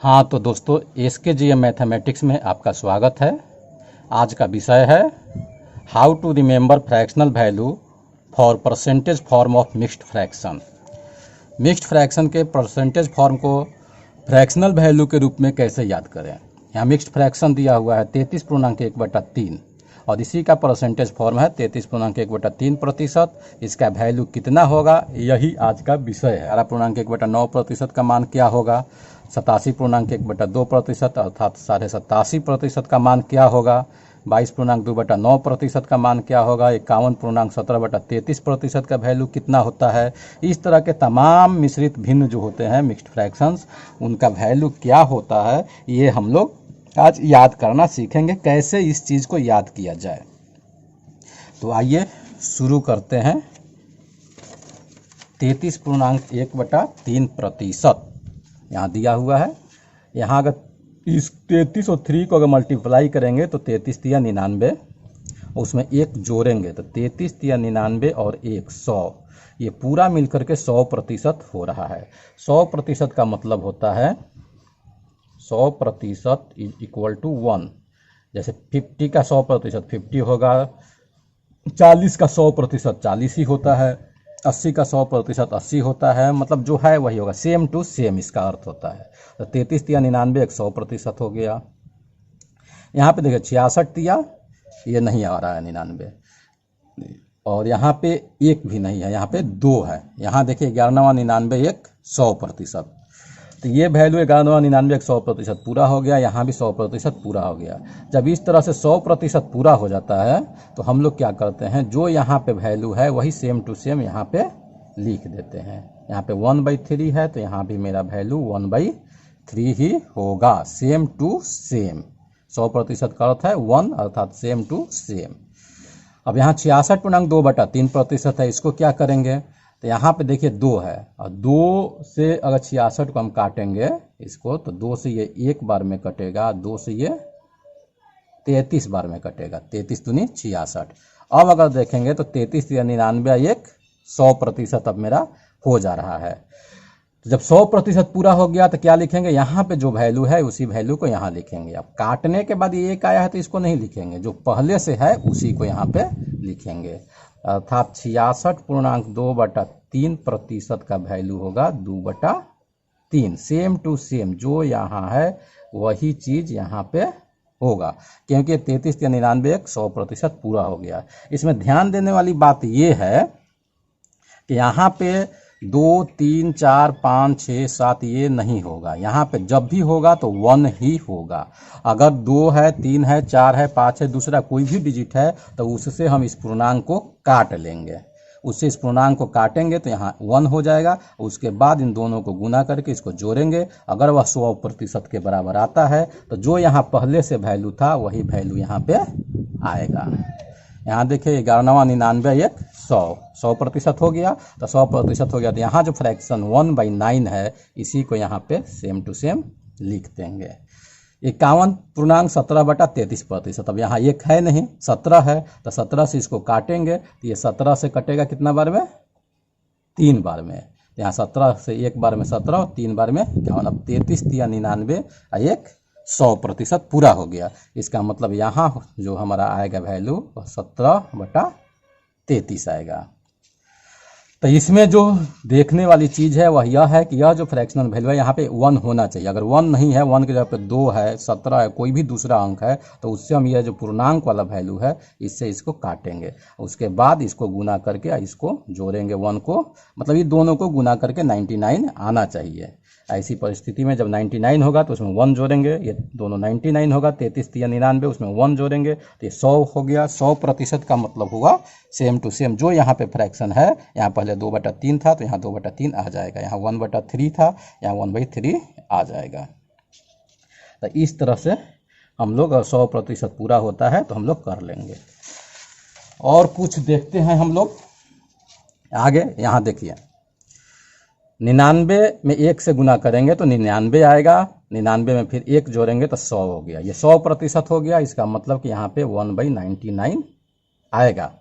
हाँ तो दोस्तों, SKGM मैथमेटिक्स में आपका स्वागत है। आज का विषय है how to remember fractional value for percentage form of mixed fraction. Mixed fraction के परसेंटेज फॉर्म को फ्रैक्शनल वैल्यू के रूप में कैसे याद करें। यहाँ मिक्स्ड फ्रैक्शन दिया हुआ है 33.1/3 और इसी का परसेंटेज फॉर्म है 33.1/3%। इसका वैल्यू कितना होगा, यही आज का विषय है। 18.1/9% का मान क्या होगा, 87.1/2% अर्थात 87.5% का मान क्या होगा, 22.2/9% का मान क्या होगा, 51.17/33% का वैल्यू कितना होता है। इस तरह के तमाम मिश्रित भिन्न जो होते हैं मिक्स्ड फ्रैक्शंस, उनका वैल्यू क्या होता है, ये हम लोग आज याद करना सीखेंगे, कैसे इस चीज़ को याद किया जाए। तो आइए शुरू करते हैं। 33.1/3% यहाँ दिया हुआ है। यहाँ अगर इस 33 और 3 को अगर मल्टीप्लाई करेंगे तो 33 तिया 99, उसमें एक जोड़ेंगे तो 33 तिया 99 और 100, ये पूरा मिलकर के 100% हो रहा है। 100% का मतलब होता है 100% इज इक्वल टू 1। जैसे 50 का 100% 50 होगा, 40 का 100% 40 ही होता है, 80 का 100% 80 होता है, मतलब जो है वही होगा, सेम टू सेम इसका अर्थ होता है। तो 33 तिया 99 100% हो गया। यहाँ पे देखिए 66 तिया ये नहीं आ रहा है 99, और यहाँ पे एक भी नहीं है, यहाँ पे 2 है। यहाँ देखिए 11.99 एक 100%, तो ये वैल्यू 11.99 एक 100% पूरा हो गया। यहाँ भी 100% पूरा हो गया। जब इस तरह से 100% पूरा हो जाता है तो हम लोग क्या करते हैं, जो यहाँ पे वैल्यू है वही सेम टू सेम यहाँ पे लिख देते हैं। यहाँ पे 1/3 है तो यहाँ भी मेरा वैल्यू 1/3 ही होगा, सेम टू सेम। 100% का अर्थ है 1 अर्थात सेम टू सेम। अब यहाँ 66.2/3% है, इसको क्या करेंगे, तो यहाँ पे देखिए 2 है और 2 से अगर 66 को हम काटेंगे इसको, तो 2 से ये एक बार में कटेगा, 2 से ये 33 बार में कटेगा, 33 दूनी 66। अब अगर देखेंगे तो 33 या 99 एक 100% अब मेरा हो जा रहा है। तो जब 100% पूरा हो गया तो क्या लिखेंगे, यहाँ पे जो वैल्यू है उसी वैल्यू को यहाँ लिखेंगे। अब काटने के बाद ये एक आया है तो इसको नहीं लिखेंगे, जो पहले से है उसी को यहाँ पे लिखेंगे, अर्थात 66.2/3% का वैल्यू होगा 2/3। सेम टू सेम जो यहाँ है वही चीज़ यहाँ पे होगा, क्योंकि 33 या 99 एक 100% पूरा हो गया। इसमें ध्यान देने वाली बात ये है कि यहाँ पे 2 3 4 5 6 7 ये नहीं होगा, यहाँ पे जब भी होगा तो 1 ही होगा। अगर 2 है 3 है 4 है 5 है, दूसरा कोई भी डिजिट है, तो उससे हम इस पूर्णांक को काट लेंगे। उससे इस पूर्णांक को काटेंगे तो यहाँ 1 हो जाएगा। उसके बाद इन दोनों को गुना करके इसको जोड़ेंगे। अगर वह 100% के बराबर आता है तो जो यहाँ पहले से वैल्यू था वही वैल्यू यहाँ पे आएगा। यहाँ देखिए 11.99 एक 100% हो गया, तो 100% हो गया। तो यहाँ जो फ्रैक्शन 1/9 है इसी को यहाँ पे सेम टू सेम लिख देंगे। 51.17/33%। अब यहाँ एक है नहीं, 17 है, तो 17 से इसको काटेंगे तो ये 17 से कटेगा कितना बार में, 3 बार में। तो यहाँ 17 से एक बार में 17 और 3 बार में 51। अब 33 या 99 एक 100% पूरा हो गया। इसका मतलब यहाँ जो हमारा आएगा वैल्यू 17/33 आएगा। तो इसमें जो देखने वाली चीज़ है वह यह है कि यह जो फ्रैक्शनल वैल्यू है यहाँ पे 1 होना चाहिए। अगर 1 नहीं है, 1 की जगह पे 2 है, 17 है, कोई भी दूसरा अंक है, तो उससे हम यह जो पूर्णांक वाला वैल्यू है इससे इसको काटेंगे। उसके बाद इसको गुना करके इसको जोड़ेंगे 1 को, मतलब ये दोनों को गुना करके 99 आना चाहिए। ऐसी परिस्थिति में जब 99 होगा तो उसमें 1 जोड़ेंगे, ये दोनों 99 होगा, 33 या 99 उसमें 1 जोड़ेंगे तो ये 100 हो गया। 100% का मतलब हुआ सेम टू सेम। जो यहाँ पे फ्रैक्शन है, यहाँ पहले 2/3 था तो यहाँ 2/3 आ जाएगा, यहाँ 1/3 था यहाँ 1/3 आ जाएगा। तो इस तरह से हम लोग 100% पूरा होता है तो हम लोग कर लेंगे। और कुछ देखते हैं हम लोग आगे। यहाँ देखिए 99 में 1 से गुना करेंगे तो 99 आएगा, 99 में फिर 1 जोड़ेंगे तो 100 हो गया। ये 100% हो गया। इसका मतलब कि यहाँ पे 1/99 आएगा।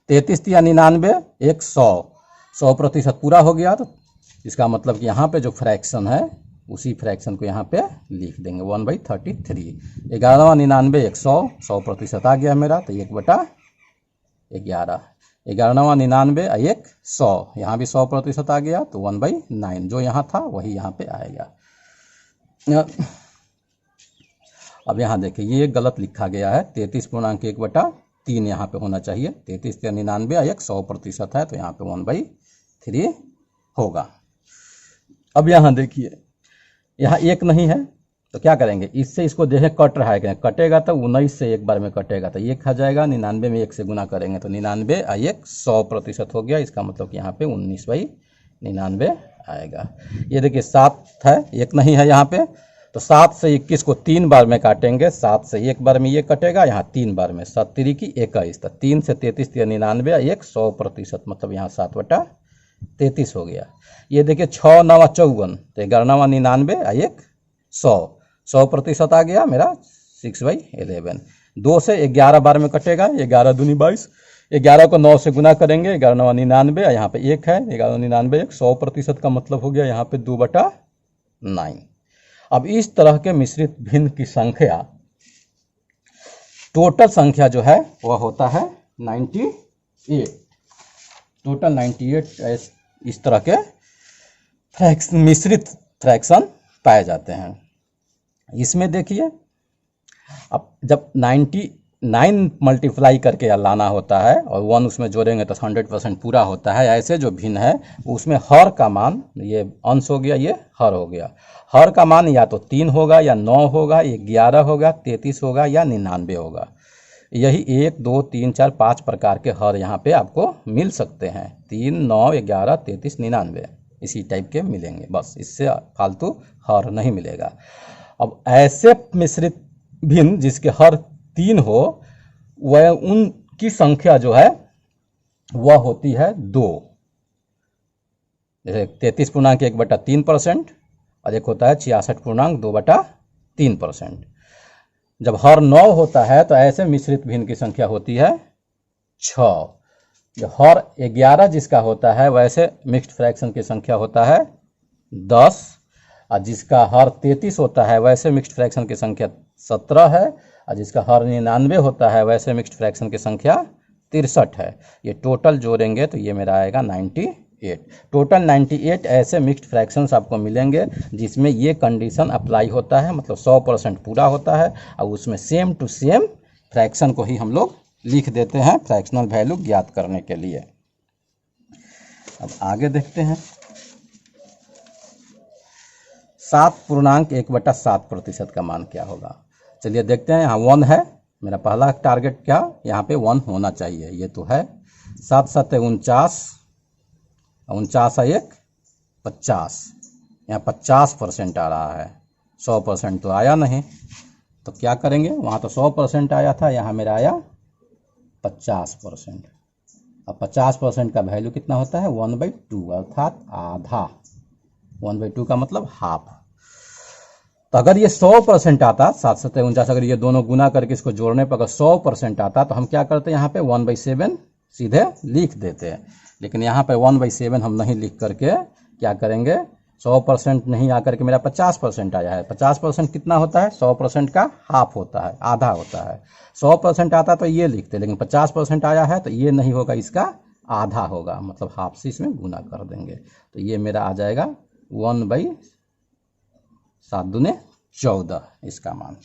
33 या 99 एक 100% पूरा हो गया। तो इसका मतलब कि यहाँ पे जो फ्रैक्शन है उसी फ्रैक्शन को यहाँ पे लिख देंगे 1/33। 11वां 99 100% आ गया मेरा, तो 1/11। 11वां 99 1 100, यहाँ भी 100% आ गया, तो 1/9 जो यहाँ था वही यहाँ पे आएगा। अब यहाँ देखिए ये गलत लिखा गया है, 33.1/3 यहाँ पे होना चाहिए। 33 या 99 1 100% है, तो यहाँ पे 1/3 होगा। अब यहाँ देखिए यहाँ एक नहीं है, तो क्या करेंगे, इससे इसको देखें कट रहा है, कटेगा तो 19 से एक बार में कटेगा, तो 1 आ जाएगा। 99 में 1 से गुना करेंगे तो 99 1 100% हो गया। इसका मतलब कि यहाँ पे 19/99 आएगा। ये देखिए 7 है, 1 नहीं है यहाँ पे, तो 7 से 21 को 3 बार में काटेंगे। 7 से 1 बार में ये कटेगा, यहाँ 3 बार में, 7 3 की 21, तो 3 से 33 99 1 100%, मतलब यहाँ 7/33 हो गया। ये देखिए 6 9 54, तो 11वां 99 1 100% आ गया मेरा 6/11। 2 से 11 बार में कटेगा, 11 दूनी 22, 11 को 9 से गुना करेंगे, 11वां 99, यहाँ पे 1 है, 11 99 1 100% का मतलब हो गया यहाँ पे 2/9। अब इस तरह के मिश्रित भिन्न की संख्या, टोटल संख्या जो है वह होता है 98। टोटल 98 इस तरह के मिश्रित फ्रैक्शन पाए जाते हैं। इसमें देखिए अब जब 99 मल्टीप्लाई करके लाना होता है और 1 उसमें जोड़ेंगे तो 100% पूरा होता है। ऐसे जो भिन्न है उसमें हर का मान, ये अंश हो गया, ये हर हो गया, हर का मान या तो 3 होगा या 9 होगा, 11 होगा, 33 होगा या 99 होगा। यही 1 2 3 4 5 प्रकार के हर यहाँ पे आपको मिल सकते हैं। 3 9 11 33 99 इसी टाइप के मिलेंगे, बस इससे फालतू हर नहीं मिलेगा। अब ऐसे मिश्रित भिन्न जिसके हर 3 हो, वह उनकी संख्या जो है वह होती है 2। जैसे 33.1/3% और एक होता है 66.2/3%। जब हर 9 होता है तो ऐसे मिश्रित भिन्न की संख्या होती है 6। जो हर 11 जिसका होता है वैसे मिक्स्ड फ्रैक्शन की संख्या होता है 10, और जिसका हर 33 होता है वैसे मिक्स्ड फ्रैक्शन की संख्या 17 है, और जिसका हर 99 होता है वैसे मिक्स्ड फ्रैक्शन की संख्या 63 है। ये टोटल जोड़ेंगे तो ये मेरा आएगा 98। टोटल 98 ऐसे मिक्स्ड फ्रैक्शंस आपको मिलेंगे जिसमें ये कंडीशन अप्लाई होता है, मतलब 100% पूरा होता है, और उसमें सेम टू सेम फ्रैक्शन को ही हम लोग लिख देते हैं फ्रैक्शनल वैल्यू ज्ञात करने के लिए। अब आगे देखते हैं 7.1/7% का मान क्या होगा। चलिए देखते हैं। यहाँ 1 है, मेरा पहला टारगेट क्या, यहाँ पे 1 होना चाहिए, ये तो है। 7 7 49, 49 1 50, यहाँ 50% आ रहा है, 100% तो आया नहीं, तो क्या करेंगे, वहाँ तो 100% आया था, यहाँ मेरा आया 50%। अब 50% का वैल्यू कितना होता है 1/2, अर्थात आधा। 1/2 का मतलब हाफ। तो अगर ये 100% आता, 7 7 49, अगर ये दोनों गुना करके इसको जोड़ने पर अगर 100% आता तो हम क्या करते हैं, यहाँ पे 1/7 सीधे लिख देते हैं। लेकिन यहाँ पे 1/7 हम नहीं लिख करके क्या करेंगे, 100% नहीं आकर के मेरा 50% आया है। 50% कितना होता है, 100% का हाफ होता है, आधा होता है। 100% आता तो ये लिखते, लेकिन 50% आया है तो ये नहीं होगा, इसका आधा होगा, मतलब हाफ से इसमें गुना कर देंगे। तो ये मेरा आ जाएगा 1/7 दूने 14 इसका मान।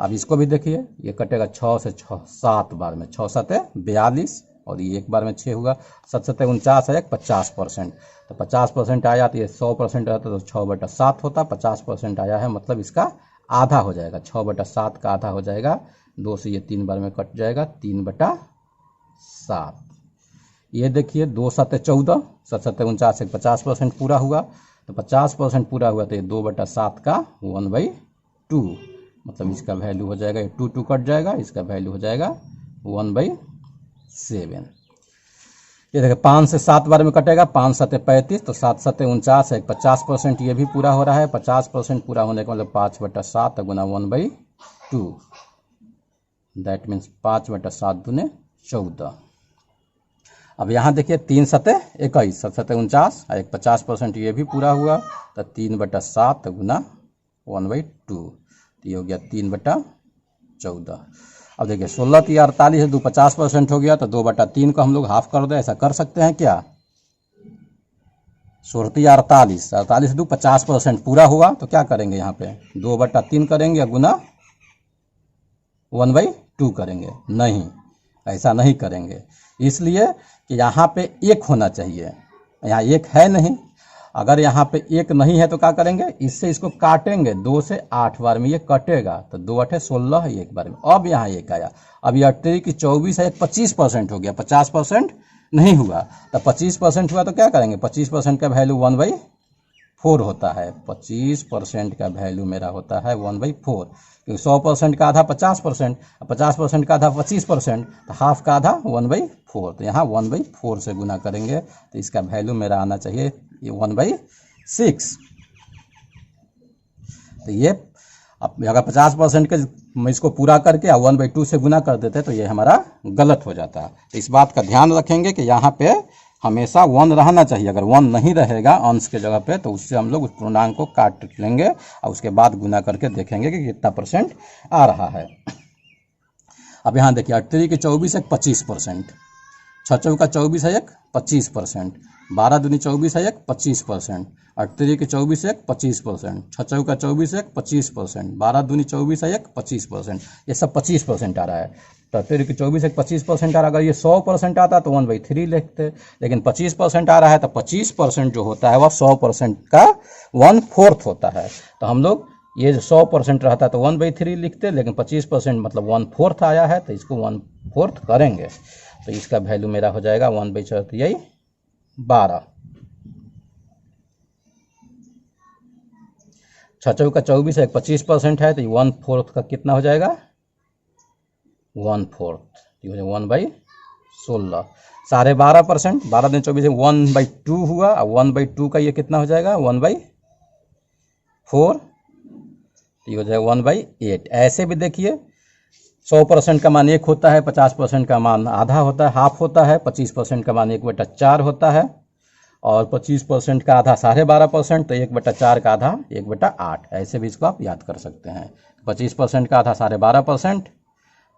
अब इसको भी देखिए, ये कटेगा 6 से 7 बार में, 6 7 42, और ये एक बार में 6 होगा। 7 7 49 है 50%, तो 50% आया तो ये 100% रहता तो 6/7 होता। 50% आया है मतलब इसका आधा हो जाएगा, 6/7 का आधा हो जाएगा। 2 से ये 3 बार में कट जाएगा, 3/7। ये देखिए 2 7 14, 7 7 49 50% पूरा हुआ, तो 50% पूरा हुआ तो ये 2/7 का 1/2, मतलब इसका वैल्यू हो जाएगा, ये 2 2 कट जाएगा, इसका वैल्यू हो जाएगा 1/7। ये देखिए 5 से 7 बार में कटेगा, 5 7 35, तो 7 7 49 है 50%, ये भी पूरा हो रहा है। 50% पूरा होने का मतलब 5/7 गुना 1/2, दैट मीन्स 5/7 दूने 14। अब यहाँ देखिए 3 सते 21, 7 सते 49 और एक 50% ये भी पूरा हुआ, तो 3/7 गुना 1/2, तो ये हो गया 3/14। अब देखिए 16 3 48 है, 2 50% हो गया, तो 2/3 को हम लोग हाफ कर दे, ऐसा कर सकते हैं क्या? 16 3 48, 48 2 50% पूरा हुआ, तो क्या करेंगे यहाँ पे 2/3 करेंगे गुना 1/2 करेंगे? नहीं, ऐसा नहीं करेंगे, इसलिए कि यहाँ पे 1 होना चाहिए, यहाँ 1 है नहीं। अगर यहाँ पे 1 नहीं है तो क्या करेंगे, इससे इसको काटेंगे, 2 से 8 बार में ये कटेगा, तो 2 8 16 है, 1 बार में। अब यहाँ 1 आया, अब ये 38 की 24 है, एक 25% हो गया, 50% नहीं हुआ, तो 25% हुआ तो क्या करेंगे, 25% का वैल्यू 1/4 होता है, 25% का वैल्यू मेरा होता है 1/4, क्योंकि 100% का आधा 50%, 50% का आधा 25%, तो हाफ का आधा 1/4, तो यहाँ 1/4 से गुना करेंगे, तो इसका वैल्यू मेरा आना चाहिए ये 1/6। तो ये अब अगर 50% के इसको पूरा करके 1/2 से गुना कर देते तो ये हमारा गलत हो जाता है। तो इस बात का ध्यान रखेंगे कि यहाँ पे हमेशा 1 रहना चाहिए, अगर 1 नहीं रहेगा अंश के जगह पे तो उससे हम लोग उस पूर्णांक को काट लेंगे और उसके बाद गुना करके देखेंगे कि कितना % आ रहा है। अब यहाँ देखिए 38 की 24 एक 25%, 6 चौका 24 है एक 25%, 12 दूनी 24 है एक 25%, 38 की 24 एक 25%, 6 चौका 24 एक 25%, 12 दूनी 24 है एक 25%, ये सब 25% आ रहा है। तो 38 की 24 एक 25% आ रहा है, अगर ये 100% आता तो 1/3 लिखते, लेकिन 25% आ रहा है तो 25% जो होता है वह 100% का 1/4 होता है। तो हम लोग ये 100% रहता तो 1/3 लिखते, लेकिन 25% मतलब 1/4 आया है तो इसको 1/4 करेंगे, तो इसका वैल्यू मेरा हो जाएगा 1/4 यही 12। 6 चौका 24 है, 25% है, तो 1/4 का कितना हो जाएगा 1/4, ये हो जाएगा 1/16, 12.5%, 12 दिन 24 1/2 हुआ, और 1/2 का ये कितना हो जाएगा 1/4, ये हो जाएगा 1/8। ऐसे भी देखिए 100% का मान 1 होता है, 50% का मान आधा होता है, हाफ होता है, 25% का मान 1/4 होता है, और 25% का आधा 12.5%, तो 1/4 का आधा 1/8, ऐसे भी इसको आप याद कर सकते हैं। 25% का आधा 12.5%,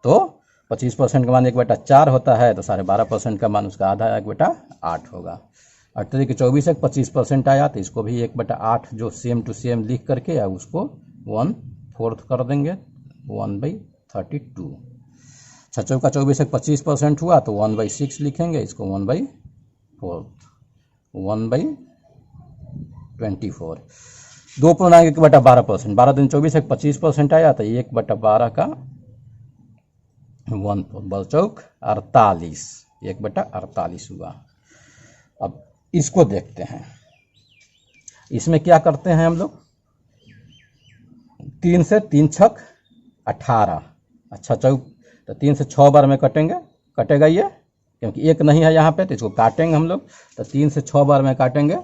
तो 25% का मान 1/4 होता है, तो 12.5% का मान उसका आधा 1/8 होगा। 38 की 24 एक 25% आया, तो इसको भी 1/8 जो सेम टू सेम लिख करके या उसको 1/4 कर देंगे, 1/32। 6 चौका 24 एक 25% हुआ, तो 1/6 लिखेंगे, इसको 1/4, 1/24। 2.1/12%, 12 दिन 24 एक 25% आया, तो 1/12 का 1 बलचौक 48, 1/48 हुआ। अब इसको देखते हैं, इसमें क्या करते हैं हम लोग, 3 से 3 छक 18, अच्छा चौक, तो 3 से 6 बार में कटेगा ये, क्योंकि 1 नहीं है यहाँ पे, तो इसको काटेंगे हम लोग, तो 3 से 6 बार में काटेंगे,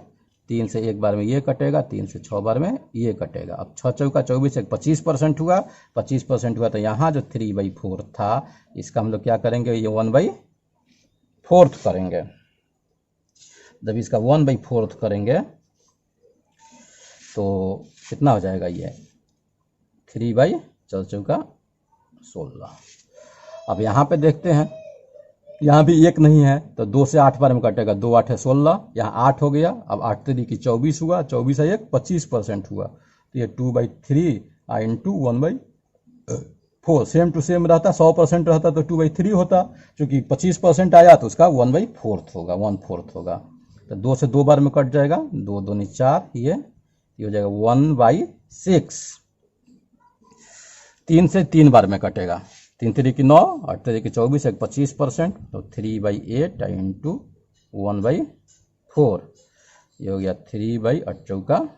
3 से 1 बार में ये कटेगा, 3 से 6 बार में ये कटेगा। अब 6 चौका 24 एक 25% हुआ, 25% हुआ, तो यहाँ जो 3/4 था इसका हम लोग क्या करेंगे, ये 1/4 करेंगे। जब इसका 1/4 करेंगे तो कितना हो जाएगा, ये 3/4 चौका 16। अब यहाँ पे देखते हैं, यहाँ भी 1 नहीं है, तो 2 से 8 बार में कटेगा, 2 8 है 16, यहाँ 8 हो गया। अब 8 3 की 24 हुआ, 24 है एक 25% हुआ, तो ये 2/3 इंटू 1/4, सेम टू सेम रहता, 100% रहता तो 2/3 होता, क्योंकि 25% आया तो उसका 1/4 होगा, 1/4 होगा। तो 2 से 2 बार में कट जाएगा, 2 2 4, ये हो जाएगा 1/6। 3 से 3 बार में कटेगा, 3 3 की 9, 8 3 की 24 एक 25%, तो 3/8 इंटू 1/4, ये हो गया 3/8 चौका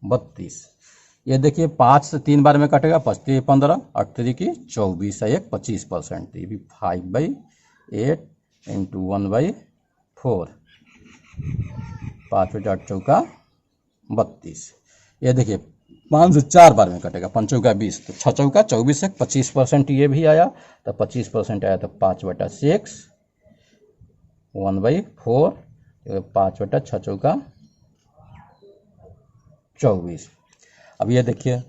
32। ये देखिए 5 से 3 बार में कटेगा, 5 3 15, 8 3 की 24 है एक 25%, तो ये भी 5/8 इंटू 1/4, 5/8 चौका 32। ये देखिए 5 से 4 बार में कटेगा, 5 चौका 20, तो 6 चौका 24 एक 25% ये भी आया, तो 25% आया तो 5/6 1/4, 5/6 24। अब ये देखिए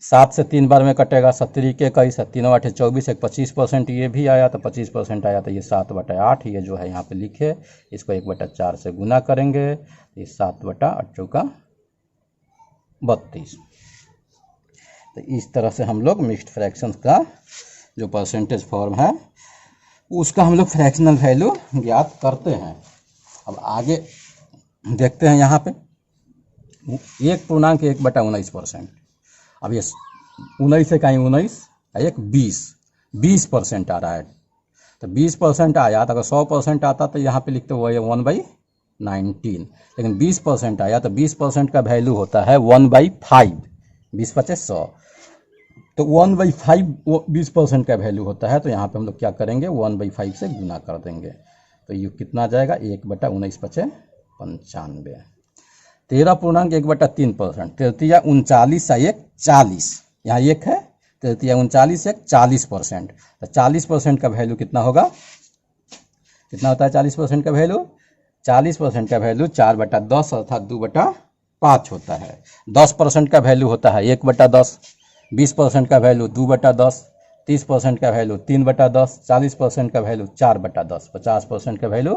7 से 3 बार में कटेगा, 70 के 21, 3 8 24, एक 25% ये भी आया तो 25% आया तो ये 7/8 ये जो है यहाँ पे लिखे, इसको 1/4 से गुना करेंगे, ये 7/8 32। तो इस तरह से हम लोग मिक्स्ड फ्रैक्शंस का जो परसेंटेज फॉर्म है उसका हम लोग फ्रैक्शनल वैल्यू ज्ञात करते हैं। अब आगे देखते हैं यहाँ पे 1.1/19%। अब ये 19 से कहीं 19 एक 20% आ रहा है, तो 20% आया तो अगर 100% आता तो यहाँ पे लिखते हुए 1/19, लेकिन 20% आया तो 20% का वैल्यू होता है 1/5, 20/100, तो 1/5 20% का वैल्यू होता है, तो यहाँ पे हम लोग क्या करेंगे 1/5 से गुना कर देंगे, तो ये कितना आ जाएगा 1/19/95। 13.1/3%, 33 × 1 40, यहाँ 1 है, 33 × 1 40%, तो 40% का वैल्यू कितना होगा, कितना होता है 40% का वैल्यू, 40% का वैल्यू 4/10 अर्थात 2/5 होता है। 10% का वैल्यू होता है 1/10, 20% का वैल्यू 2/10, 30% का वैल्यू 3/10, 40% का वैल्यू 4/10, 50% का वैल्यू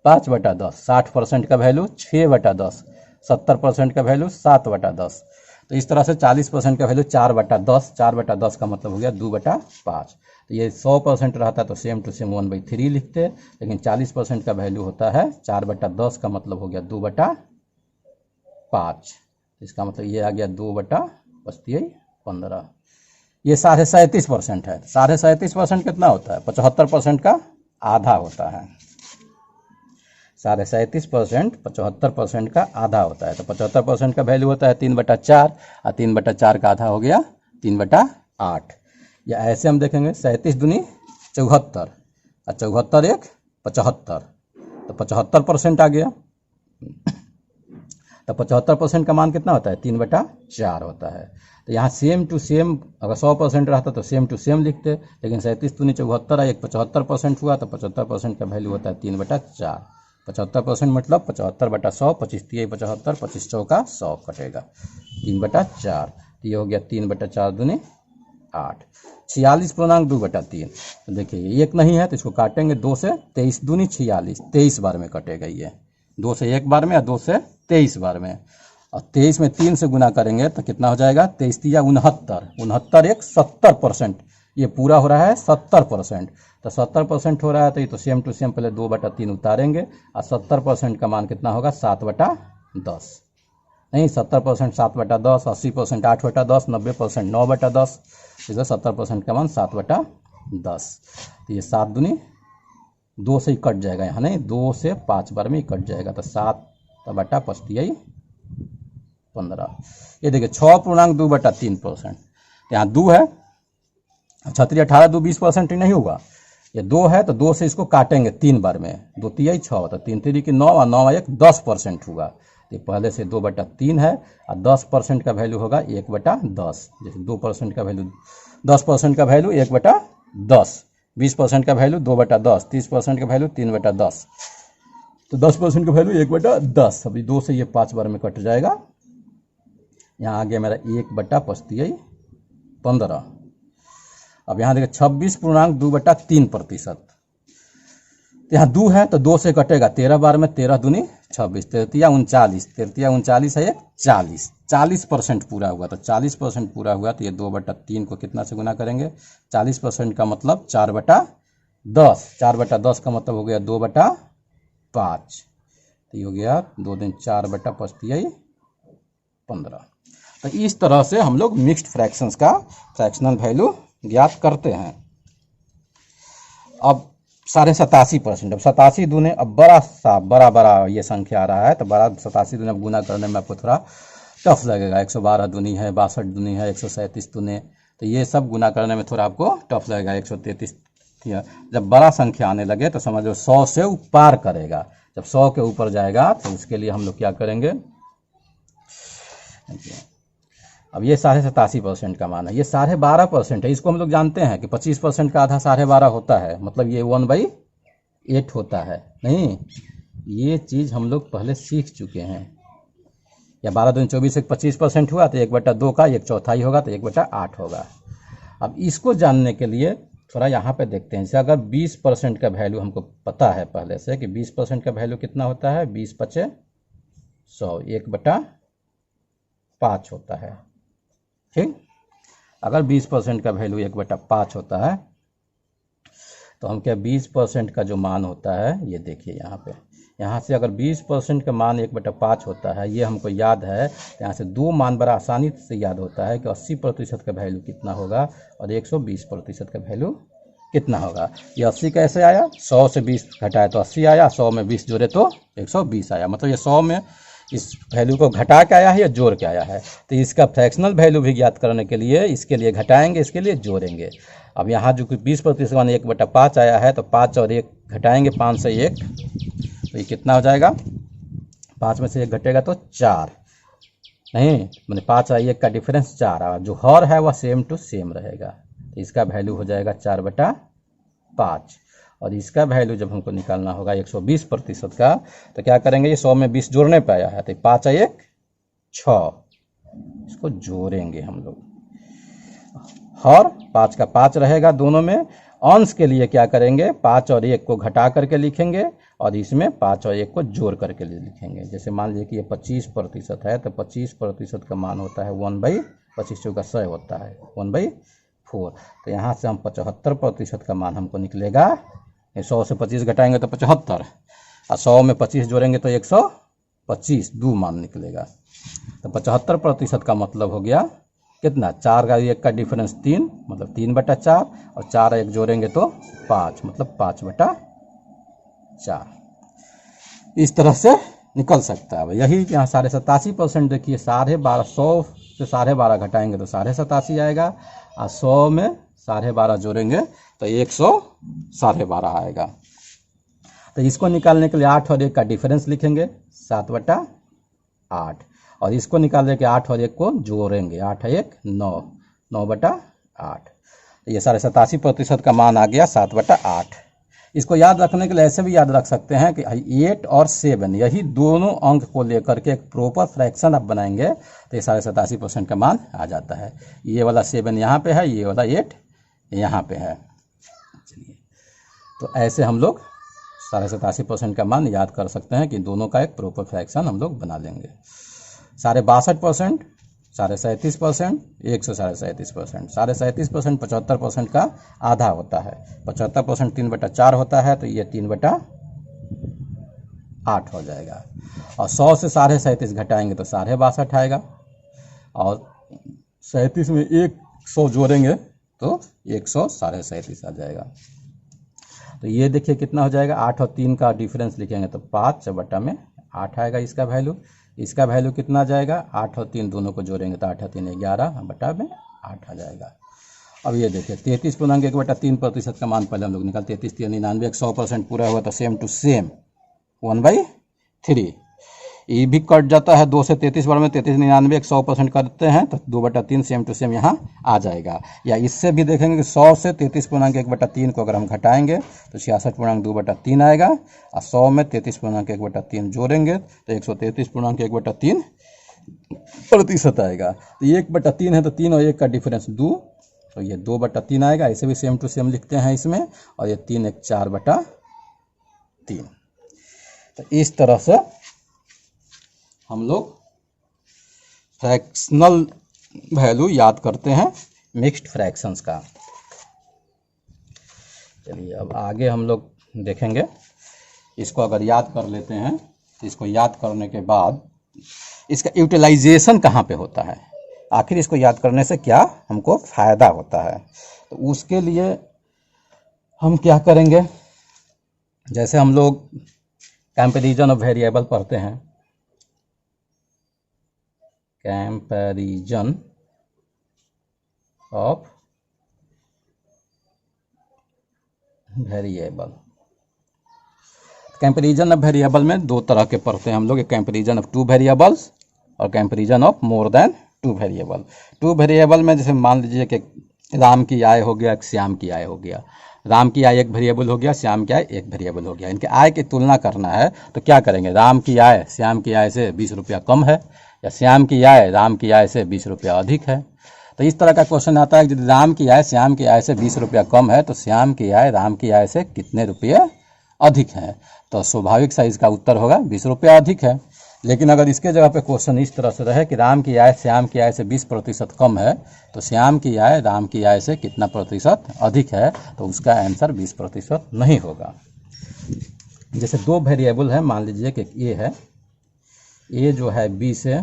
5/10, 60% का वैल्यू 6/10, 70% का वैल्यू 7/10। तो इस तरह से 40% का वैल्यू 4/10, 4/10 का मतलब हो गया 2/5। तो ये 100% रहता तो सेम टू सेम 1/3 लिखते, लेकिन 40% का वैल्यू होता है 4/10 का मतलब हो गया 2/5। इसका मतलब ये आ गया 2/15। ये 37.5% है। 37.5% कितना होता है, 75% का आधा होता है। 37.5% 75% का आधा होता है, तो 75% का वैल्यू होता है 3/4, और 3/4 का आधा हो गया 3/8। या ऐसे हम देखेंगे 37 दूनी 74, और 74 एक 75, तो 75% आ गया। तो 75% का मान कितना होता है 3/4 होता है। तो यहाँ सेम टू सेम अगर 100% रहता तो सेम टू सेम लिखते, लेकिन 37 दूनी 74 है, एक 75% हुआ, तो 75% का वैल्यू होता है 3/4। 75% मतलब 75/100, 25 × 75, 25 चौका 100 कटेगा 3/4, तो ये हो गया 3/4 दूनी 8। 46.2/3, तो देखिए एक नहीं है तो इसको काटेंगे 2 से, 23 दूनी 46, 23 बार में कटेगा ये, 2 से 1 बार में या 2 से 23 बार में, और 23 में 3 से गुना करेंगे तो कितना हो जाएगा 23 × 69, 69 एक 70%, ये पूरा हो रहा है 70%, तो 70% हो रहा है तो ये तो सेम टू सेम पहले 2/3 उतारेंगे, और 70% का मान कितना होगा 7/10, नहीं 70% 7/10, 80% 8/10, 90% 9/10, इसलिए 70% का मान 7/10। तो ये 7 दूनी 2 से ही कट जाएगा, यहाँ नहीं 2 से 5 बार में ही कट जाएगा, तो 7/15। ये देखिए 6.2/3%, यहाँ 2 है, 36 18 2 20% नहीं होगा, ये 2 है तो 2 से इसको काटेंगे 3 बार में, 2 × 3 = 6, तो 3 × 3 = 9, और 9 1 10% होगा, तो पहले से 2/3 है, और 10% का वैल्यू होगा 1/10, जैसे 2% का वैल्यू 10% का वैल्यू 1/10, 20% का वैल्यू 2/10, 30% का वैल्यू 3/10, तो 10% का वैल्यू 1/10। अभी 2 से ये 5 बार में कट जाएगा, यहाँ आ गया मेरा 1/15। अब यहाँ देखिए 26.2/3%, यहाँ 2 है तो 2 से कटेगा 13 बार में, 13 दूनी 26, 33 39, 33 39 है 40, 40% पूरा हुआ, तो 40% पूरा हुआ तो ये 2/3 को कितना से गुना करेंगे, 40% का मतलब 4/10, 4/10 का मतलब हो गया 2/5, तो ये हो गया 2 दिन 4/15। तो इस तरह से हम लोग मिक्स्ड फ्रैक्शंस का फ्रैक्शनल वैल्यू ज्ञात करते हैं। अब 87%, अब 87 दूने अब बड़ा ये संख्या आ रहा है, तो बड़ा 87 दूने अब गुना करने में आपको थोड़ा टफ लगेगा, 112 दूनी है, 62 दूनी है, 137 दूने, तो ये सब गुना करने में थोड़ा आपको टफ लगेगा। 133 जब बड़ा संख्या आने लगे तो समझो 100 से ऊपर करेगा, जब 100 के ऊपर जाएगा तो उसके लिए हम लोग क्या करेंगे, अब ये 87% का मान है, ये 12.5% है, इसको हम लोग जानते हैं कि 25% का आधा 12.5 होता है, मतलब ये 1/8 8 होता है, नहीं, ये चीज़ हम लोग पहले सीख चुके हैं। या 12 दूनी 24 से 25% हुआ तो 1/2 का 1/4 होगा, तो 1/8 होगा। अब इसको जानने के लिए थोड़ा यहाँ पे देखते हैं। जैसे अगर 20% का वैल्यू हमको पता है पहले से कि 20% का वैल्यू कितना होता है, 20 पचे 100, 1/5 होता है। ठीक, अगर 20% का वैल्यू 1/5 होता है तो हम क्या 20% का जो मान होता है, ये देखिए यहाँ पे, यहाँ से अगर 20% का मान 1/5 होता है, ये हमको याद है, तो यहाँ से 2 मान बड़ा आसानी से याद होता है कि 80% का वैल्यू कितना होगा और 120% का वैल्यू कितना होगा। ये 80 कैसे आया, 100 से 20 घटाए तो 80 आया, 100 में 20 जोड़े तो 120 आया। मतलब ये 100 में इस वैल्यू को घटा के आया है या जोड़ के आया है। तो इसका फ्रैक्शनल वैल्यू भी ज्ञात करने के लिए इसके लिए घटाएंगे, इसके लिए जोड़ेंगे। अब यहाँ जो कि 20% मान 1/5 आया है, तो 5 और 1 घटाएंगे, 5 से 1, तो ये कितना हो जाएगा, 5 में से 1 घटेगा तो 4, नहीं मैंने 5 और 1 का डिफरेंस 4 आ, जो हर है वह सेम टू सेम रहेगा। तो इसका वैल्यू हो जाएगा 4/5। और इसका वैल्यू जब हमको निकालना होगा 120% का, तो क्या करेंगे, ये 100 में 20 जोड़ने पे आया है, तो 5 और 1 6, इसको जोड़ेंगे हम लोग। हर 5 का 5 रहेगा दोनों में। अंश के लिए क्या करेंगे, 5 और 1 को घटा करके लिखेंगे और इसमें 5 और 1 को जोड़ करके लिखेंगे। जैसे मान लीजिए कि ये 25% है, तो 25% का मान होता है 1/25 चौका 100 होता है 1/4। तो यहाँ से हम 75% का मान हमको निकलेगा। 100 से 25 घटाएंगे तो 75, और 100 में 25 जोड़ेंगे तो 125, 2 मान निकलेगा। तो 75% का मतलब हो गया कितना, 4 का 1 का डिफरेंस 3, मतलब 3/4, और 4 एक जोड़ेंगे तो 5, मतलब 5/4। इस तरह से निकल सकता है। यही यहाँ 87.5% देखिए, 12.5 100 से 12.5 घटाएंगे तो 87.5 आएगा, और 100 में 12.5 जोड़ेंगे तो 112.5 आएगा। तो इसको निकालने के लिए 8 और 1 का डिफरेंस लिखेंगे, 7/8, और इसको निकालने के 8 और 1 को जोड़ेंगे, 8 और 1 9, 9/8। ये 87.5% का मान आ गया 7/8। इसको याद रखने के लिए ऐसे भी याद रख सकते हैं कि 8 और 7 यही दोनों अंक को लेकर के एक प्रॉपर फ्रैक्शन आप बनाएंगे तो ये 87.5% का मान आ जाता है। ये वाला 7 यहाँ पे है, ये वाला 8 यहाँ पे है। चलिए, तो ऐसे हम लोग 87.5% का मान याद कर सकते हैं कि दोनों का एक प्रॉपर फ्रैक्शन हम लोग बना लेंगे। 62.5%, 37.5%, 137%। 37% 75% का आधा होता है। 75% 3/4 होता है, तो ये 3/8 हो जाएगा। और 100 से 37.5 घटाएंगे तो 62.5 आएगा, और 37 में 100 जोड़ेंगे तो 137.5 आ जाएगा। तो ये देखिए कितना हो जाएगा, 8 और 3 का डिफरेंस लिखेंगे तो 5/8 आएगा इसका वैल्यू। इसका वैल्यू कितना आ जाएगा, 8 और 3 दोनों को जोड़ेंगे तो 8 और 3 11/8 आ जाएगा। अब ये देखिए 33.1/3% का मान पहले हम लोग निकाल, 33 3 99, 100% पूरा हुआ तो सेम टू सेम 1/3। ये भी कट जाता है 2 से 33 बार में, 33 99 100% करते हैं तो 2/3 सेम टू सेम यहाँ आ जाएगा। या इससे भी देखेंगे कि 100 से 33.1/3 को अगर हम घटाएंगे तो 66.2/3 आएगा, और 100 में 33.1/3 जोड़ेंगे तो 133.1/3% आएगा। तो 1/3 है तो 3 और 1 का डिफरेंस 2, तो ये 2/3 आएगा। इसे भी सेम टू सेम लिखते हैं इसमें, और ये 3 1 4/3। तो इस तरह से हम लोग फ्रैक्शनल वैल्यू याद करते हैं मिक्स्ड फ्रैक्शंस का। चलिए अब आगे हम लोग देखेंगे। इसको अगर याद कर लेते हैं तो इसको याद करने के बाद इसका यूटिलाइजेशन कहाँ पे होता है, आखिर इसको याद करने से क्या हमको फ़ायदा होता है, तो उसके लिए हम क्या करेंगे। जैसे हम लोग कंपैरिजन ऑफ वेरिएबल पढ़ते हैं, comparison of variable. Comparison of variable में 2 तरह के पढ़ते हैं हम लोग, एक कंपैरिजन ऑफ 2 वेरिएबल्स और comparison of more than 2 variable. 2 variable में जैसे मान लीजिए कि राम की आय हो गया, श्याम की आय हो गया, राम की आय एक वेरिएबल हो गया, श्याम की आय एक वेरिएबल हो गया। इनके आय की तुलना करना है तो क्या करेंगे, राम की आय श्याम की आय से 20 रुपया कम है, या श्याम की आय राम की आय से 20 रुपया अधिक है। तो इस तरह का क्वेश्चन आता है कि यदि राम की आय श्याम की आय से 20 रुपया कम है तो श्याम की आय राम की आय से कितने रुपये अधिक है। तो स्वाभाविक सा इसका उत्तर होगा 20 रुपया अधिक है। लेकिन अगर इसके जगह पे क्वेश्चन इस तरह से रहे कि राम की आय श्याम की आय से 20% कम है तो श्याम की आय राम की आय से कितना प्रतिशत अधिक है, तो उसका आंसर 20% नहीं होगा। जैसे दो वेरिएबल है, मान लीजिए कि ए है, ए जो है बी से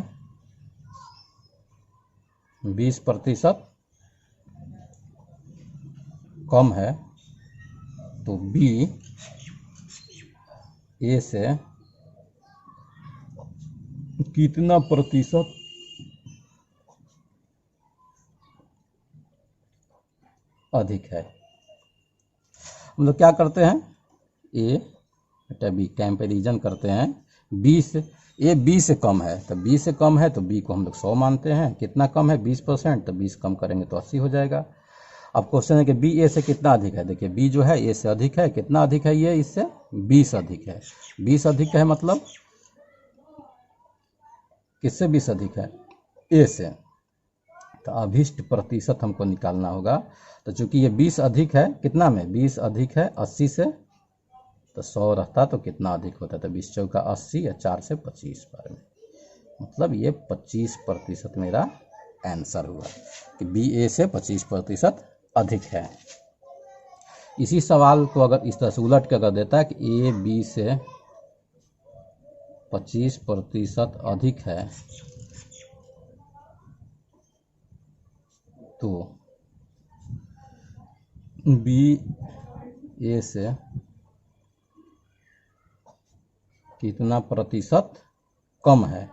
20% कम है, तो बी ए से कितना प्रतिशत अधिक है। हम लोग क्या करते हैं, ए बटा बी कंपैरिजन करते हैं। बी से ए बी से कम है, तो बी से कम है तो बी को हम लोग 100 मानते हैं। कितना कम है 20%, तो 20 कम करेंगे तो 80 हो जाएगा। अब क्वेश्चन है कि बी ए से कितना अधिक है। देखिए बी जो है ए से अधिक है, कितना अधिक है, ये इससे 20 अधिक है। 20 अधिक है मतलब किससे 20 अधिक है, ए से। तो अभिष्ट प्रतिशत हमको निकालना होगा। तो चूंकि ये 20 अधिक है, कितना में 20 अधिक है 80 से, तो 100 रहता तो कितना अधिक होता, तो 20 चौका 80 या 4 से 25 बार में, मतलब ये 25% मेरा आंसर हुआ कि बी ए से 25% अधिक है। इसी सवाल को अगर इस तरह से उलट के अगर देता है कि ए बी से 25% अधिक है, तो बी ए से कितना प्रतिशत कम है।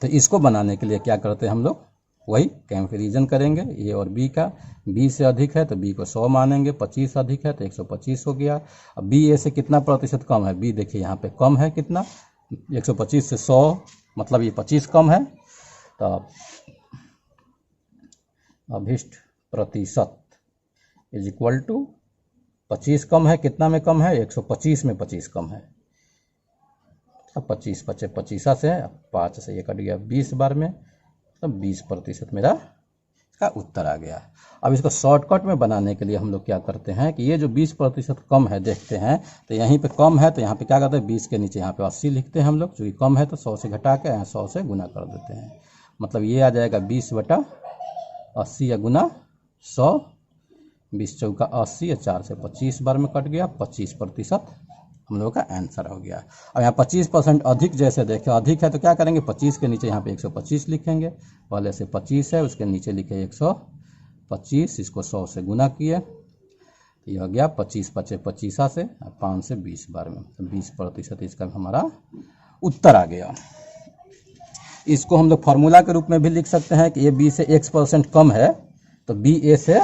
तो इसको बनाने के लिए क्या करते हैं हम लोग, वही कंपैरिजन करेंगे ए और बी का। बी से अधिक है तो बी को 100 मानेंगे, 25 अधिक है तो 125 हो गया। अब बी ए से कितना प्रतिशत कम है, बी देखिए यहाँ पे कम है कितना, 125 से 100 मतलब ये 25 कम है। तो अभिष्ट प्रतिशत इज इक्वल टू 25 कम है, कितना में कम है, 125 में 25 कम है। अब 25 बचे 25 से, 5 से ये कट गया 20 बार में, तो 20% मेरा इसका उत्तर आ गया। अब इसको शॉर्टकट में बनाने के लिए हम लोग क्या करते हैं कि ये जो 20% कम है देखते हैं, तो यहीं पे कम है तो यहाँ पे क्या करते हैं 20 के नीचे यहाँ पे 80 लिखते हैं हम लोग, क्योंकि कम है तो 100 से घटा के 100 से गुना कर देते हैं। मतलब ये आ जाएगा 20/80 या गुना 100, 20 चौका 80 या 4 से 25 बार में कट गया, 25% हम लोगों का आंसर हो गया। अब यहाँ 25% अधिक जैसे देखें, अधिक है तो क्या करेंगे 25 के नीचे यहाँ पे 125 लिखेंगे। पहले से 25 है उसके नीचे लिखे 125, इसको 100 से गुना किए तो ये हो गया 25 बचे 25 से, 5 से 20 बार में, तो 20% इसका हमारा उत्तर आ गया। इसको हम लोग फार्मूला के रूप में भी लिख सकते हैं कि ए बी से x% कम है, तो बी ए से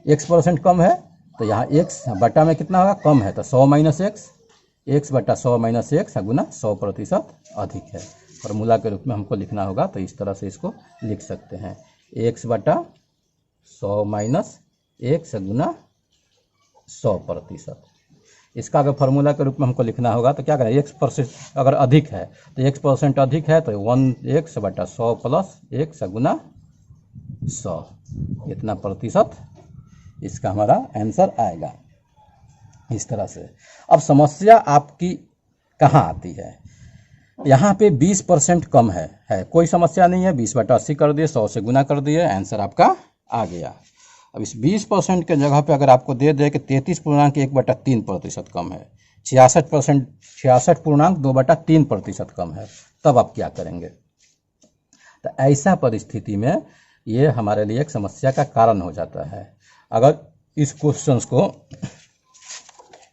x% कम है, तो यहाँ x बटा में कितना होगा, कम है तो 100 माइनस x बटा 100 माइनस x गुना 100% अधिक है। फार्मूला के रूप में हमको लिखना होगा, तो इस तरह से इसको लिख सकते हैं, x बटा 100 माइनस x गुना 100%। इसका अगर फार्मूला के रूप में हमको लिखना होगा तो क्या करें, x% अगर अधिक है तो x% अधिक है तो 1x बटा 100 प्लस x गुना 100, इतना प्रतिशत इसका हमारा आंसर आएगा इस तरह से। अब समस्या आपकी कहाँ आती है, यहाँ पे 20% कम है, कोई समस्या नहीं है, 20/80 कर दिए, 100 से गुना कर दिए, आंसर आपका आ गया। अब इस 20% के जगह पे अगर आपको दे दे कि 33.1/3% कम है, 66.2/3% कम है, तब आप क्या करेंगे। तो ऐसा परिस्थिति में ये हमारे लिए एक समस्या का कारण हो जाता है। अगर इस क्वेश्चन को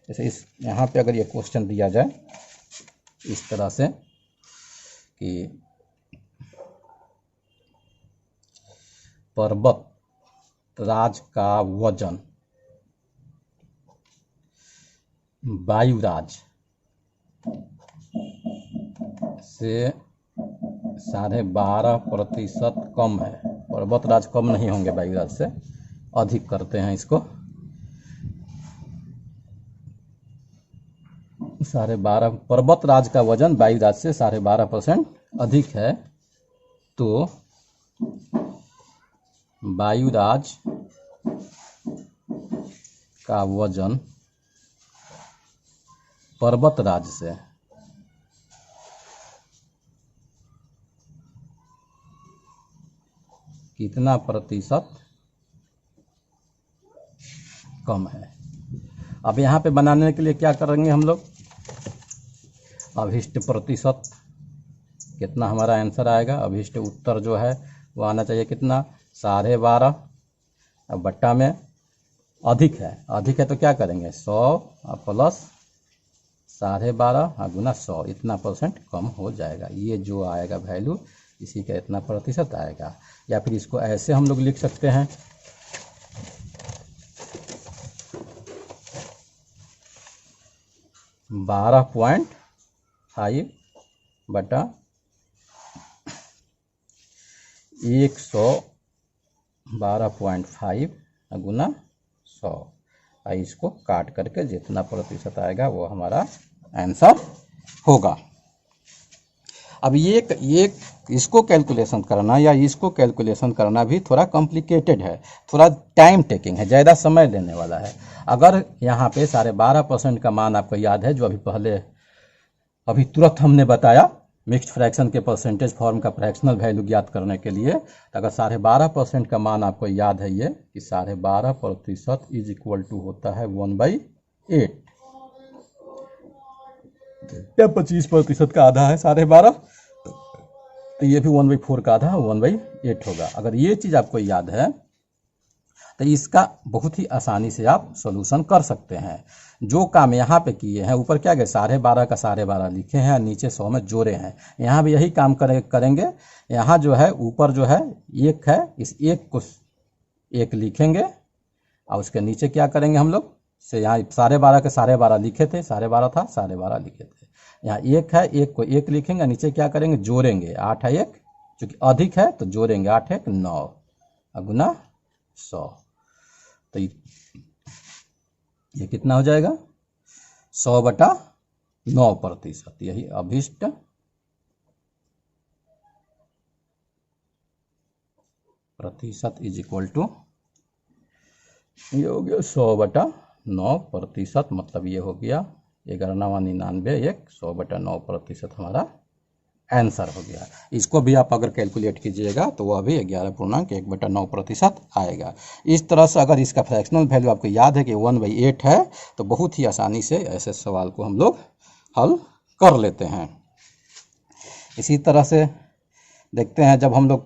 जैसे इस यहाँ पे अगर ये क्वेश्चन दिया जाए इस तरह से कि पर्वत राज का वजन वायुराज से 12.5% कम है, पर्वतराज कम नहीं होंगे वायुराज से, अधिक करते हैं इसको। 12.5 पर्वतराज का वजन वायुराज से 12.5% अधिक है, तो वायुराज का वजन पर्वतराज से कितना प्रतिशत कम है। अब यहाँ पे बनाने के लिए क्या करेंगे हम लोग, अभिष्ट प्रतिशत कितना हमारा आंसर आएगा, अभिष्ट उत्तर जो है वो आना चाहिए कितना 12.5। अब बट्टा में अधिक है तो क्या करेंगे 100 प्लस 12.5 गुना 100, इतना % कम हो जाएगा। ये जो आएगा वैल्यू इसी का इतना प्रतिशत आएगा। या फिर इसको ऐसे हम लोग लिख सकते हैं 12.5 बटा 112.5 गुना 100, इसको काट करके जितना प्रतिशत आएगा वो हमारा आंसर होगा। अब ये इसको कैलकुलेशन करना या इसको कैलकुलेशन करना भी थोड़ा कॉम्प्लिकेटेड है, थोड़ा टाइम टेकिंग है, ज़्यादा समय लेने वाला है। अगर यहाँ पे 12.5% का मान आपको याद है, जो अभी तुरंत हमने बताया मिक्स्ड फ्रैक्शन के परसेंटेज फॉर्म का फ्रैक्शनल वैल्यू ज्ञात करने के लिए, तो अगर 12.5% का मान आपको याद है ये कि 12.5% इज इक्वल टू होता है 1/8, या 25% का आधा है 12.5, तो ये भी 1/4 का आधा 1/8 होगा। अगर ये चीज़ आपको याद है तो इसका बहुत ही आसानी से आप सॉल्यूशन कर सकते हैं। जो काम यहाँ पे किए हैं, ऊपर क्या गए 12.5 का 12.5 लिखे हैं, नीचे 100 में जोड़े हैं, यहाँ भी यही काम करेंगे। यहाँ जो है ऊपर जो है 1 है, इस 1 को 1 लिखेंगे और उसके नीचे क्या करेंगे हम लोग से, यहाँ 12.5 के 12.5 लिखे थे, 12.5 था 12.5 लिखे थे, यहाँ 1 है, 1 को 1 लिखेंगे, नीचे क्या करेंगे जोड़ेंगे, 8 है 1, चूँकि अधिक है तो जोड़ेंगे, 8 1 9 गुना 100, तो ये कितना हो जाएगा 100/9%। यही अभिष्ट प्रतिशत इज इक्वल टू ये हो गया 100/9%, मतलब ये हो गया 11.99 100/9% हमारा आंसर हो गया। इसको भी आप अगर कैलकुलेट कीजिएगा तो वह भी 11.1/9% आएगा। इस तरह से अगर इसका फ्रैक्शनल वैल्यू आपको याद है कि 1/8 है, तो बहुत ही आसानी से ऐसे सवाल को हम लोग हल कर लेते हैं। इसी तरह से देखते हैं, जब हम लोग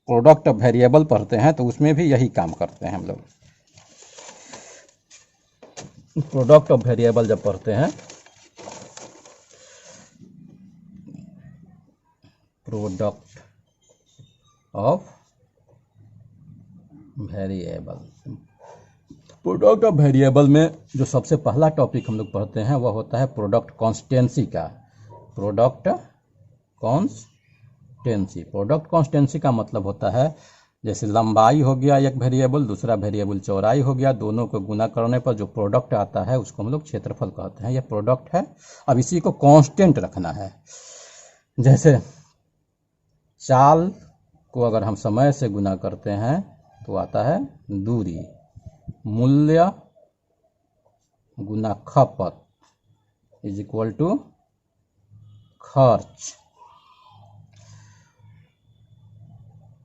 प्रोडक्ट ऑफ वेरिएबल पढ़ते हैं तो उसमें भी यही काम करते हैं हम लोग। प्रोडक्ट ऑफ वेरिएबल जब पढ़ते हैं, प्रोडक्ट ऑफ वेरिएबल में जो सबसे पहला टॉपिक हम लोग पढ़ते हैं वह होता है प्रोडक्ट कॉन्स्टेंसी का। प्रोडक्ट कॉन्स्टेंसी का मतलब होता है, जैसे लंबाई हो गया एक वेरिएबल, दूसरा वेरिएबल चौड़ाई हो गया, दोनों को गुना करने पर जो प्रोडक्ट आता है उसको हम लोग क्षेत्रफल कहते हैं। यह प्रोडक्ट है। अब इसी को कांस्टेंट रखना है। जैसे चाल को अगर हम समय से गुना करते हैं तो आता है दूरी, मूल्य गुना खपत इज इक्वल टू खर्च,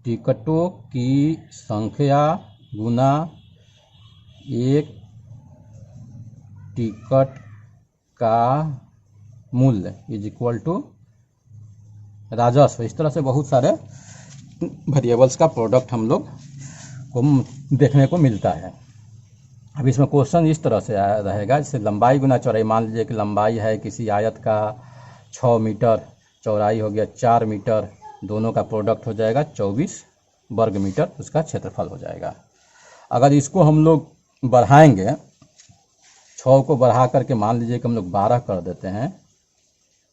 टिकटों की संख्या गुना एक टिकट का मूल्य इज इक्वल टू राजस्व। इस तरह से बहुत सारे वेरिएबल्स का प्रोडक्ट हम लोग को देखने को मिलता है। अब इसमें क्वेश्चन इस तरह से रहेगा, जैसे लंबाई गुना चौड़ाई। मान लीजिए कि लंबाई है किसी आयत का 6 मीटर, चौड़ाई हो गया 4 मीटर, दोनों का प्रोडक्ट हो जाएगा 24 वर्ग मीटर, उसका क्षेत्रफल हो जाएगा। अगर इसको हम लोग बढ़ाएंगे, 6 को बढ़ा करके मान लीजिए कि हम लोग 12 कर देते हैं,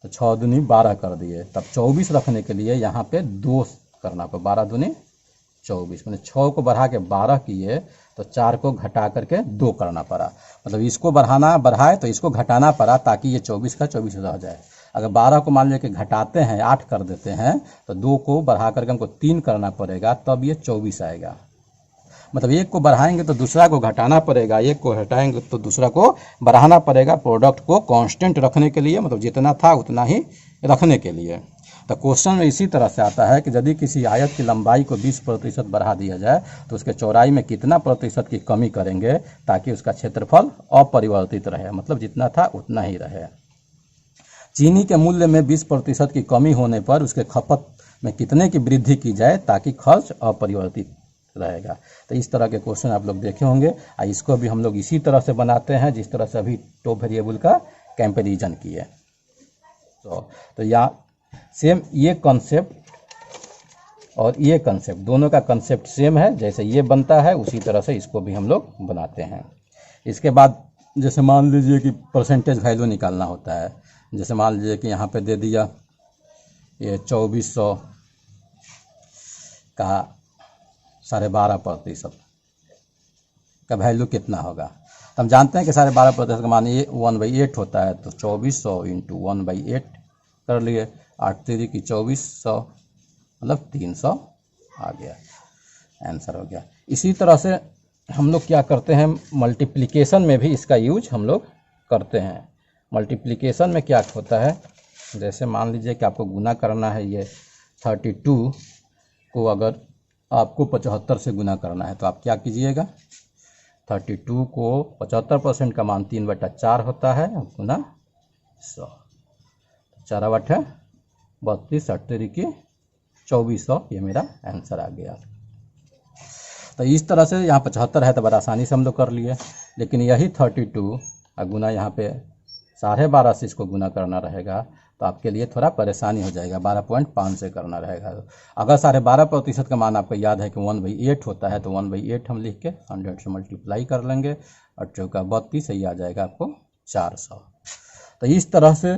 तो 6 दूनी 12 कर दिए, तब 24 रखने के लिए यहाँ पे 2 करना, 12 दूनी 24, मैंने 6 को बढ़ा के 12 किए तो 4 को घटा करके 2 करना पड़ा। मतलब इसको बढ़ाए तो इसको घटाना पड़ा ताकि ये 24 का 24 रह जाए। अगर 12 को मान लीजिए कि घटाते हैं 8 कर देते हैं तो 2 को बढ़ा करके हमको 3 करना पड़ेगा, तब ये 24 आएगा। मतलब एक को बढ़ाएंगे तो दूसरा को घटाना पड़ेगा, एक को घटाएंगे तो दूसरा को बढ़ाना पड़ेगा, प्रोडक्ट को कांस्टेंट रखने के लिए, मतलब जितना था उतना ही रखने के लिए। तो क्वेश्चन में इसी तरह से आता है कि यदि किसी आयत की लंबाई को 20% बढ़ा दिया जाए तो उसके चौड़ाई में कितना प्रतिशत की कमी करेंगे ताकि उसका क्षेत्रफल अपरिवर्तित रहे, मतलब जितना था उतना ही रहे। चीनी के मूल्य में 20% की कमी होने पर उसके खपत में कितने की वृद्धि की जाए ताकि खर्च अपरिवर्तित रहेगा। तो इस तरह के क्वेश्चन आप लोग देखे होंगे, इसको भी हम लोग इसी तरह से बनाते हैं जिस तरह से अभी टॉप वेरिएबल का कंपैरिजन किए। तो यहाँ सेम ये कॉन्सेप्ट और ये कॉन्सेप्ट दोनों का कॉन्सेप्ट सेम है, जैसे ये बनता है उसी तरह से इसको भी हम लोग बनाते हैं। इसके बाद जैसे मान लीजिए कि परसेंटेज वैल्यू निकालना होता है, जैसे मान लीजिए कि यहाँ पे दे दिया ये 2400 का 12.5% का वैल्यू कितना होगा। तो हम जानते हैं कि 12.5% का मान ये 1/8 होता है, तो 2400 इंटू 1/8 कर लिए, 8 3 की 2400 मतलब 300 आ गया, आंसर हो गया। इसी तरह से हम लोग क्या करते हैं, मल्टीप्लिकेशन में भी इसका यूज हम लोग करते हैं। मल्टीप्लिकेशन में क्या होता है, जैसे मान लीजिए कि आपको गुना करना है, ये 32 को अगर आपको 75 से गुना करना है तो आप क्या कीजिएगा, 32 को 75% का मान 3/4 होता है, गुना 100, 4/32, 8 3 की 2400, ये मेरा आंसर आ गया। तो इस तरह से यहाँ 75 है तो बड़ा आसानी से हम लोग कर लिए, लेकिन यही 32 गुना यहाँ पे 12.5 से इसको गुना करना रहेगा तो आपके लिए थोड़ा परेशानी हो जाएगा, 12.5 से करना रहेगा। अगर 12.5% का मान आपको याद है कि 1/8 होता है तो 1/8 हम लिख के 100 से मल्टीप्लाई कर लेंगे और 4 का 32, यही आ जाएगा आपको 400। तो इस तरह से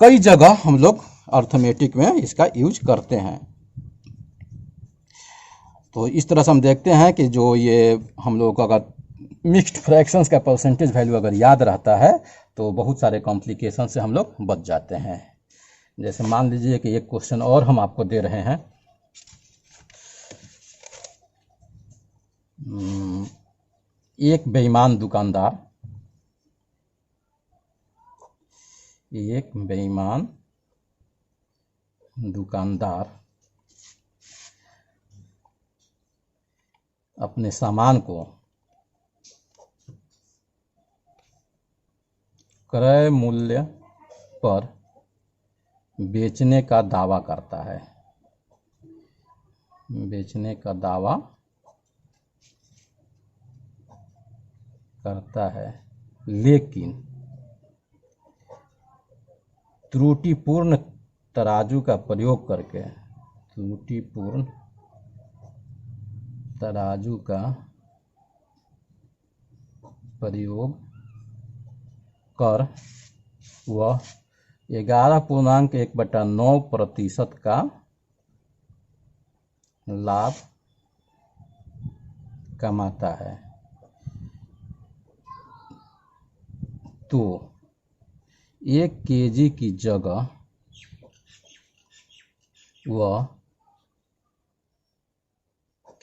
कई जगह हम लोग अर्थमेटिक में इसका यूज करते हैं। तो इस तरह से हम देखते हैं कि जो ये हम लोग को अगर मिक्स्ड फ्रैक्शंस का परसेंटेज वैल्यू अगर याद रहता है तो बहुत सारे कॉम्प्लिकेशन से हम लोग बच जाते हैं। जैसे मान लीजिए कि एक क्वेश्चन और हम आपको दे रहे हैं, एक बेईमान दुकानदार अपने सामान को क्रय मूल्य पर बेचने का दावा करता है, लेकिन त्रुटिपूर्ण तराजू का प्रयोग कर वह 11.1/9% का लाभ कमाता है, तो 1 kg की जगह वह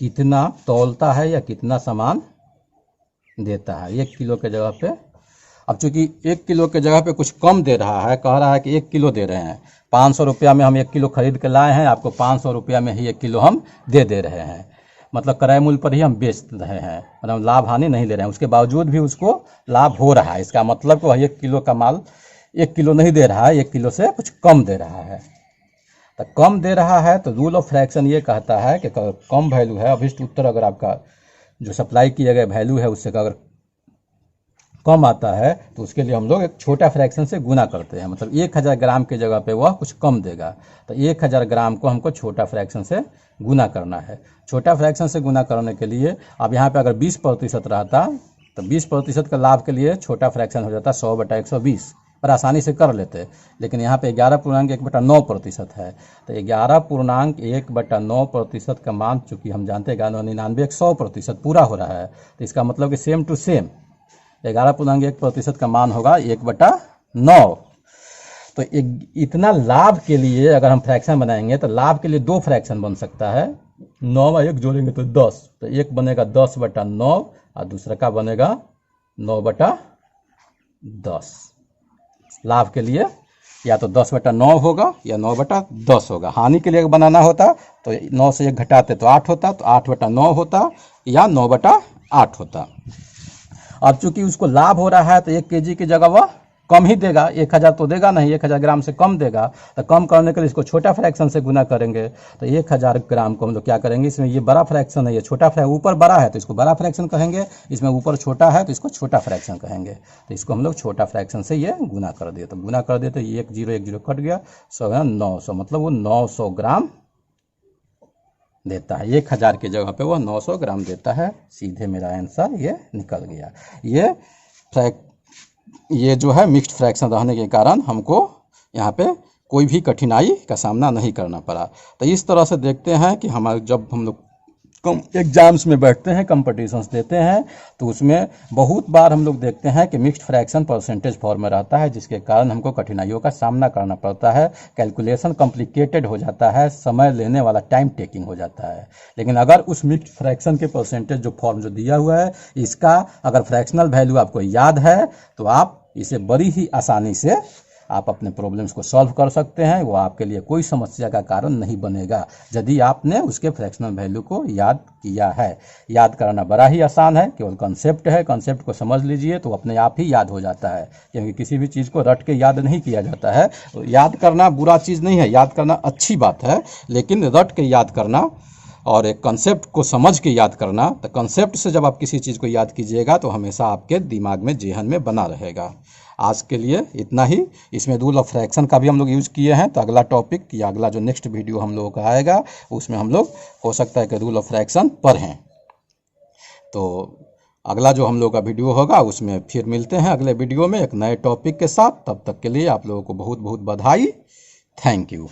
कितना तौलता है या कितना सामान देता है 1 किलो के जगह पे। अब चूंकि 1 किलो के जगह पे कुछ कम दे रहा है, कह रहा है कि 1 किलो दे रहे हैं, 500 रुपया में हम 1 किलो खरीद के लाए हैं, आपको 500 रुपया में ही 1 किलो हम दे रहे हैं, मतलब क्रय मूल्य पर ही हम बेच रहे हैं, मतलब लाभ हानि नहीं ले रहे हैं। उसके बावजूद भी उसको लाभ हो रहा है, इसका मतलब कि वह 1 किलो का माल 1 किलो नहीं दे रहा है, 1 किलो से कुछ कम दे रहा है। तो कम दे रहा है तो रूल ऑफ फ्रैक्शन ये कहता है कि कम वैल्यू है, अभिष्ट उत्तर अगर आपका जो सप्लाई किया गया वैल्यू है उससे अगर कम आता है तो उसके लिए हम लोग एक छोटा फ्रैक्शन से गुना करते हैं, मतलब 1000 ग्राम के जगह पे वह कुछ कम देगा, तो 1000 ग्राम को हमको छोटा फ्रैक्शन से गुना करना है। छोटा फ्रैक्शन से गुना करने के लिए अब यहाँ पे अगर 20% रहता तो 20% का लाभ के लिए छोटा फ्रैक्शन हो जाता 100/120, पर आसानी से कर लेते, लेकिन यहाँ पे 11.1/9% है। तो 11.1/9% का मान चूँकि हम जानते हैं 99 100% पूरा हो रहा है, तो इसका मतलब कि सेम टू सेम 11.1% का मान होगा 1/9। तो इतना लाभ के लिए अगर हम फ्रैक्शन बनाएंगे तो लाभ के लिए 2 फ्रैक्शन बन सकता है, 9 और 1 जोड़ेंगे तो 10, तो एक बनेगा 10/9 और दूसरा का बनेगा 9/10। लाभ के लिए या तो 10/9 होगा या 9/10 होगा। हानि के लिए बनाना होता तो 9 से 1 घटाते तो 8 होता, तो 8/9 होता या 9/8 होता। अब चूंकि उसको लाभ हो रहा है तो 1 kg की जगह वह कम ही देगा, 1000 तो देगा नहीं, 1000 ग्राम से कम देगा। तो कम करने के लिए इसको छोटा फ्रैक्शन से गुना करेंगे, तो 1000 ग्राम को हम लोग क्या करेंगे, इसमें ये बड़ा फ्रैक्शन है, ये छोटा फ्रैक्शन, ऊपर बड़ा है तो इसको बड़ा फ्रैक्शन कहेंगे, इसमें ऊपर छोटा है तो इसको छोटा फ्रैक्शन कहेंगे। तो इसको हम लोग छोटा फ्रैक्शन से ये गुना कर दिए, तो गुना कर दिए तो 1 0 कट गया, 900, मतलब वो 900 ग्राम देता है। 1000 की जगह पे वो 900 ग्राम देता है। सीधे मेरा आंसर ये निकल गया। ये जो है मिक्स्ड फ्रैक्शन रहने के कारण हमको यहाँ पे कोई भी कठिनाई का सामना नहीं करना पड़ा। तो इस तरह से देखते हैं कि हमारे जब हम लोग एग्जाम्स में बैठते हैं, कंपटीशंस देते हैं, तो उसमें बहुत बार हम लोग देखते हैं कि मिक्स्ड फ्रैक्शन परसेंटेज फॉर्म में रहता है, जिसके कारण हमको कठिनाइयों का सामना करना पड़ता है। कैलकुलेशन कॉम्प्लिकेटेड हो जाता है, समय लेने वाला, टाइम टेकिंग हो जाता है। लेकिन अगर उस मिक्स्ड फ्रैक्शन के परसेंटेज जो फॉर्म जो दिया हुआ है, इसका अगर फ्रैक्शनल वैल्यू आपको याद है तो आप इसे बड़ी ही आसानी से आप अपने प्रॉब्लम्स को सॉल्व कर सकते हैं। वो आपके लिए कोई समस्या का कारण नहीं बनेगा यदि आपने उसके फ्रैक्शनल वैल्यू को याद किया है। याद करना बड़ा ही आसान है, केवल कंसेप्ट है, कंसेप्ट को समझ लीजिए तो अपने आप ही याद हो जाता है, क्योंकि किसी भी चीज़ को रट के याद नहीं किया जाता है। तो याद करना बुरा चीज़ नहीं है, याद करना अच्छी बात है, लेकिन रट के याद करना और एक कंसेप्ट को समझ के याद करना, तो कंसेप्ट से जब आप किसी चीज़ को याद कीजिएगा तो हमेशा आपके दिमाग में, जेहन में बना रहेगा। आज के लिए इतना ही। इसमें रूल ऑफ फ्रैक्शन का भी हम लोग यूज़ किए हैं, तो अगला टॉपिक या अगला जो नेक्स्ट वीडियो हम लोगों का आएगा उसमें हम लोग हो सकता है कि रूल ऑफ फ्रैक्शन पढ़ें। तो अगला जो हम लोग का वीडियो होगा उसमें फिर मिलते हैं अगले वीडियो में एक नए टॉपिक के साथ। तब तक के लिए आप लोगों को बहुत बहुत बधाई। Thank you.